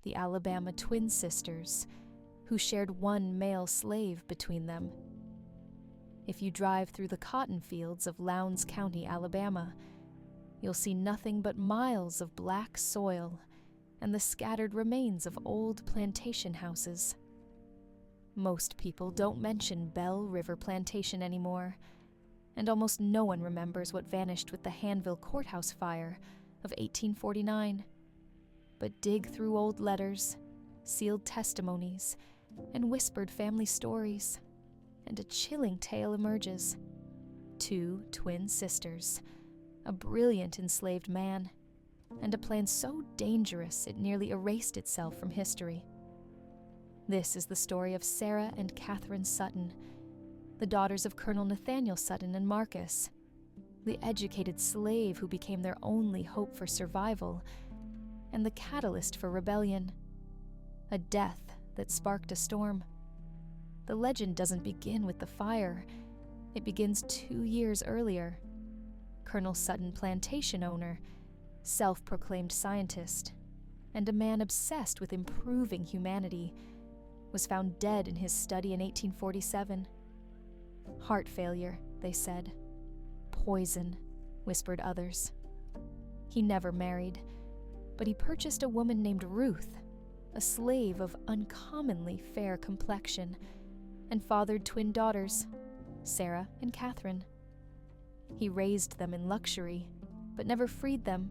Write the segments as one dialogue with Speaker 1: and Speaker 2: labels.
Speaker 1: the Alabama twin sisters, who shared one male slave between them. If you drive through the cotton fields of Lowndes County, Alabama, you'll see nothing but miles of black soil and the scattered remains of old plantation houses. Most people don't mention Bell River Plantation anymore, and almost no one remembers what vanished with the Hanville Courthouse fire of 1849. But dig through old letters, sealed testimonies, and whispered family stories, and a chilling tale emerges. 2 twin sisters, a brilliant enslaved man, and a plan so dangerous it nearly erased itself from history. This is the story of Sarah and Catherine Sutton, the daughters of Colonel Nathaniel Sutton and Marcus, the educated slave who became their only hope for survival, and the catalyst for rebellion, a death that sparked a storm. The legend doesn't begin with the fire. It begins 2 years earlier. Colonel Sutton, plantation owner, self-proclaimed scientist, and a man obsessed with improving humanity, was found dead in his study in 1847. Heart failure, they said. Poison, whispered others. He never married, but he purchased a woman named Ruth, a slave of uncommonly fair complexion, and fathered twin daughters, Sarah and Catherine. He raised them in luxury, but never freed them,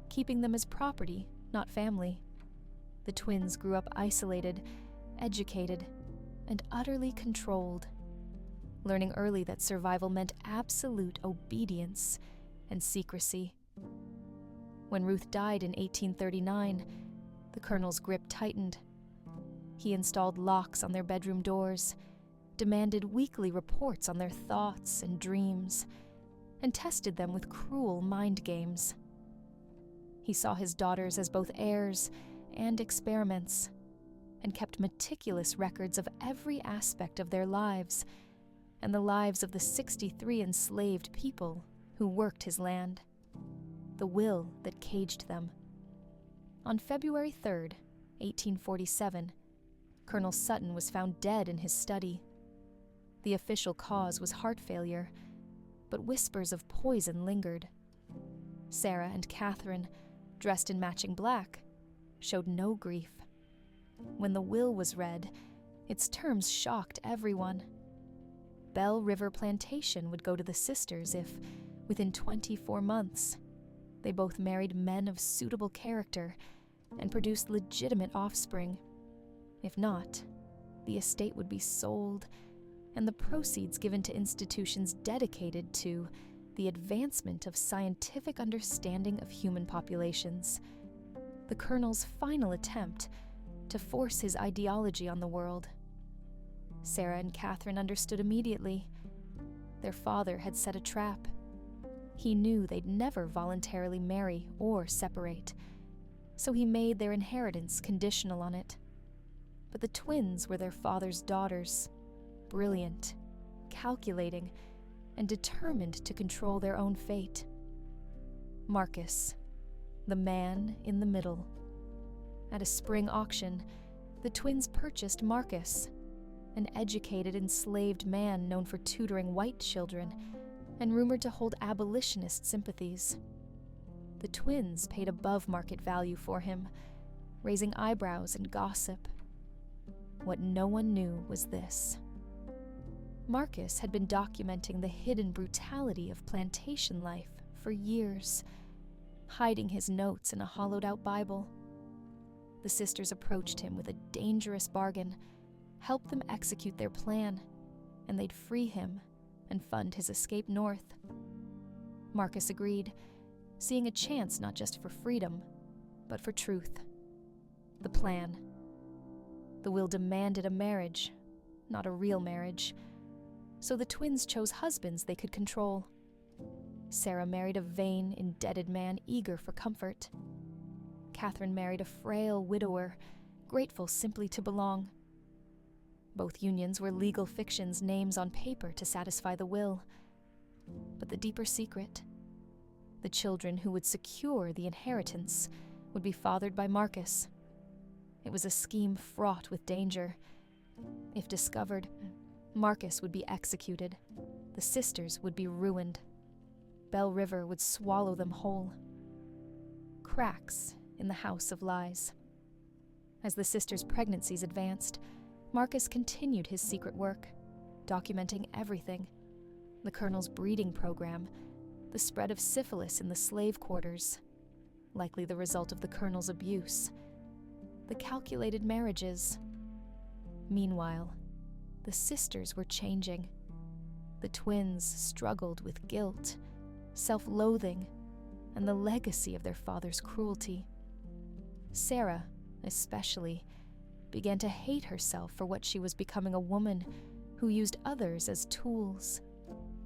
Speaker 1: keeping them as property, not family. The twins grew up isolated, educated, and utterly controlled, learning early that survival meant absolute obedience and secrecy. When Ruth died in 1839, the colonel's grip tightened. He installed locks on their bedroom doors, demanded weekly reports on their thoughts and dreams, and tested them with cruel mind games. He saw his daughters as both heirs and experiments, and kept meticulous records of every aspect of their lives and the lives of the 63 enslaved people who worked his land, the will that caged them. On February 3rd, 1847, Colonel Sutton was found dead in his study. The official cause was heart failure, but whispers of poison lingered. Sarah and Catherine, dressed in matching black, showed no grief. When the will was read, its terms shocked everyone. Bell River Plantation would go to the sisters if, within 24 months, they both married men of suitable character and produced legitimate offspring. If not, the estate would be sold and the proceeds given to institutions dedicated to the advancement of scientific understanding of human populations, the colonel's final attempt to force his ideology on the world. Sarah and Catherine understood immediately. Their father had set a trap. He knew they'd never voluntarily marry or separate, so he made their inheritance conditional on it. But the twins were their father's daughters, brilliant, calculating, and determined to control their own fate. Marcus, the man in the middle. At a spring auction, the twins purchased Marcus, an educated, enslaved man known for tutoring white children and rumored to hold abolitionist sympathies. The twins paid above market value for him, raising eyebrows and gossip. What no one knew was this. Marcus had been documenting the hidden brutality of plantation life for years, hiding his notes in a hollowed-out Bible. The sisters approached him with a dangerous bargain, help them execute their plan, and they'd free him and fund his escape north. Marcus agreed, seeing a chance not just for freedom, but for truth. The plan. The will demanded a marriage, not a real marriage, so the twins chose husbands they could control. Sarah married a vain, indebted man eager for comfort. Catherine married a frail widower, grateful simply to belong. Both unions were legal fictions, names on paper to satisfy the will. But the deeper secret, the children who would secure the inheritance, would be fathered by Marcus. It was a scheme fraught with danger. If discovered, Marcus would be executed. The sisters would be ruined. Bell River would swallow them whole. Cracks in the house of lies. As the sisters' pregnancies advanced, Marcus continued his secret work, documenting everything: the colonel's breeding program, the spread of syphilis in the slave quarters, likely the result of the colonel's abuse, the calculated marriages. Meanwhile, the sisters were changing. The twins struggled with guilt, self-loathing, and the legacy of their father's cruelty. Sarah, especially, began to hate herself for what she was becoming: a woman who used others as tools,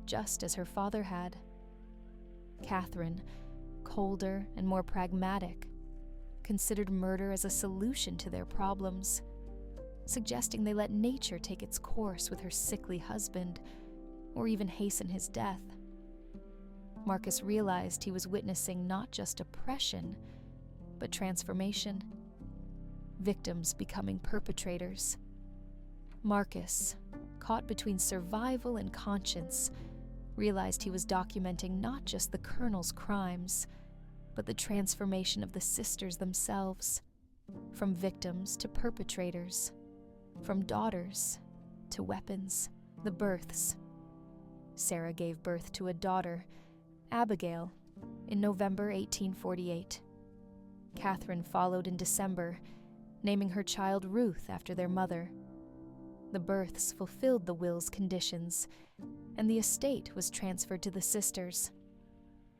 Speaker 1: just as her father had. Catherine, colder and more pragmatic, considered murder as a solution to their problems, suggesting they let nature take its course with her sickly husband, or even hasten his death. Marcus realized he was witnessing not just oppression, but transformation. Victims becoming perpetrators. Marcus, caught between survival and conscience, realized he was documenting not just the colonel's crimes, but the transformation of the sisters themselves, from victims to perpetrators, from daughters to weapons. The births. Sarah gave birth to a daughter, Abigail, in November 1848. Catherine followed in December, naming her child Ruth after their mother. The births fulfilled the will's conditions, and the estate was transferred to the sisters.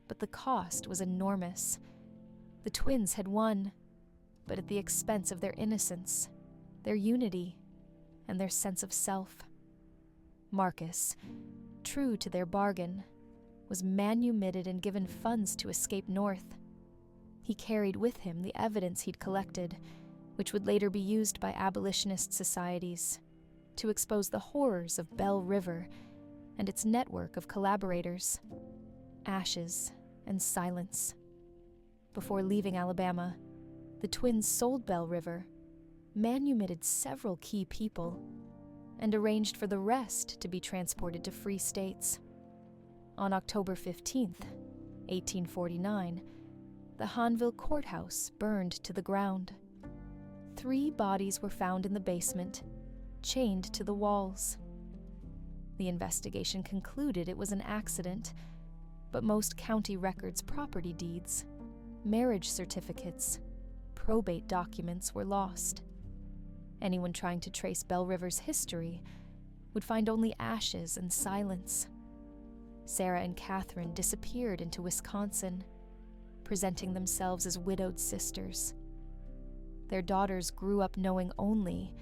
Speaker 1: But the cost was enormous. The twins had won, but at the expense of their innocence, their unity, and their sense of self. Marcus, true to their bargain, was manumitted and given funds to escape north. He carried with him the evidence he'd collected, which would later be used by abolitionist societies to expose the horrors of Bell River and its network of collaborators. Ashes and silence. Before leaving Alabama, the twins sold Bell River, manumitted several key people, and arranged for the rest to be transported to free states. On October 15th, 1849, the Hanville courthouse burned to the ground. 3 bodies were found in the basement, chained to the walls. The investigation concluded it was an accident, but most county records, property deeds, marriage certificates, probate documents were lost. Anyone trying to trace Bell River's history would find only ashes and silence. Sarah and Catherine disappeared into Wisconsin, presenting themselves as widowed sisters. Their daughters grew up knowing only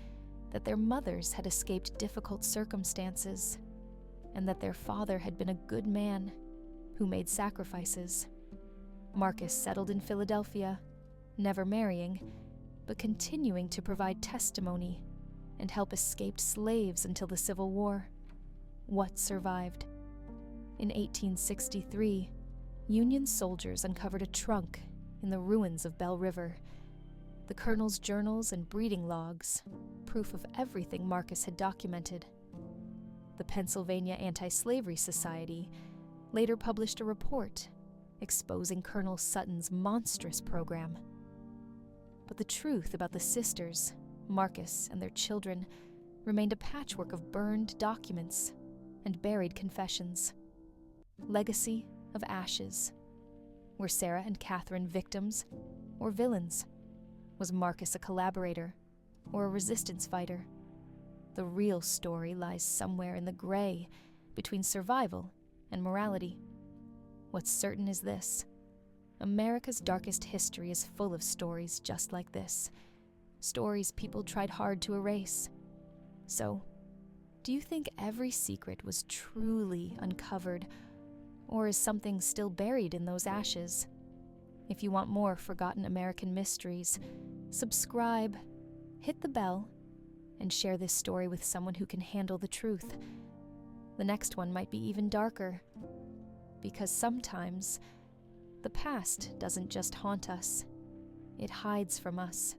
Speaker 1: that their mothers had escaped difficult circumstances, and that their father had been a good man who made sacrifices. Marcus settled in Philadelphia, never marrying, but continuing to provide testimony and help escaped slaves until the Civil War. What survived? In 1863, Union soldiers uncovered a trunk in the ruins of Bell River. The colonel's journals and breeding logs, proof of everything Marcus had documented. The Pennsylvania Anti-Slavery Society later published a report exposing Colonel Sutton's monstrous program. But the truth about the sisters, Marcus and their children, remained a patchwork of burned documents and buried confessions. Legacy of ashes. Were Sarah and Catherine victims or villains? Was Marcus a collaborator or a resistance fighter? The real story lies somewhere in the gray between survival and morality. What's certain is this: America's darkest history is full of stories just like this, stories people tried hard to erase. So, do you think every secret was truly uncovered, or is something still buried in those ashes? If you want more forgotten American mysteries, subscribe, hit the bell, and share this story with someone who can handle the truth. The next one might be even darker, because sometimes the past doesn't just haunt us, it hides from us.